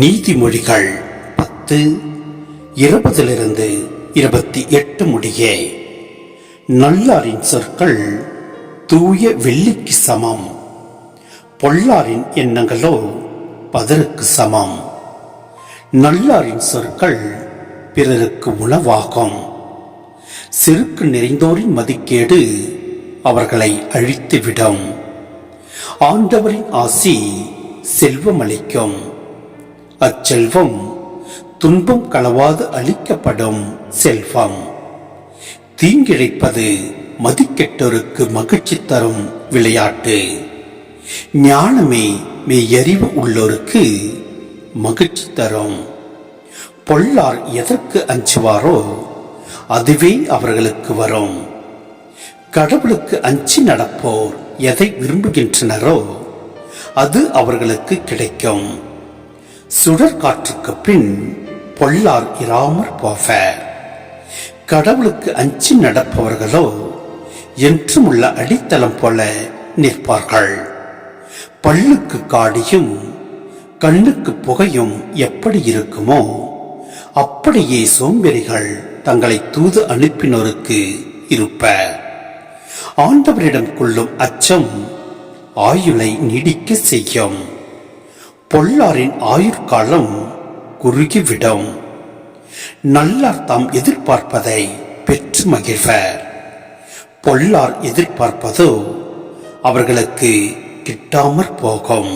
நீதிமொழிகள் 10:20-28 முடிய. நல்லாரின் சொற்கள் தூய வெள்ளிக்கு சமம், பொல்லாரின் எண்ணங்களோ பதருக்கு சமம். நல்லாரின் சொற்கள் பிறருக்கு உணவாகும், செருக்கு நிறைந்தோரின் மதிக்கேடு அவர்களை அழித்துவிடும். ஆண்டவரின் ஆசி செல்வமளிக்கும், அச்செல்வம் துன்பம் களவாது அளிக்கப்படும் செல்வம். தீங்கிழைப்பது மதிக்கெட்டோருக்கு மகிழ்ச்சி தரும் விளையாட்டு. ஞானமே மெய்யறிவு உள்ளோருக்கு மகிழ்ச்சி தரும். பொல்லார் எதற்கு அஞ்சுவாரோ அதுவே அவர்களுக்கு வரும். கடவுளுக்கு அஞ்சி நடப்போர் எதை விரும்புகின்றனரோ அது அவர்களுக்கு கிடைக்கும். சுடற்காற்றுக்கு பின் பொல்லார் இராமற் போவர். கடவுளுக்கு அஞ்சி நடப்பவர்களோ என்றும் உள்ள அடித்தளம் போல நிற்பார்கள். பல்லுக்கு காடியும் கண்ணுக்கு புகையும் எப்படி இருக்குமோ அப்படியே சோம்பேறிகள் தங்களை தூது அனுப்பினோருக்கு இருப்பர். ஆண்டவரிடம் கொள்ளும் அச்சம் ஆயுளை நீடிக்க செய்யும். பொல்லாரின் ஆயுட்காலம் குறுகிவிடும். நல்லார் தாம் எதிர்பார்ப்பதை பெற்று மகிழ்வர். பொல்லார் எதிர்பார்ப்பதோ அவர்களுக்கு கிட்டாமற் போகும்.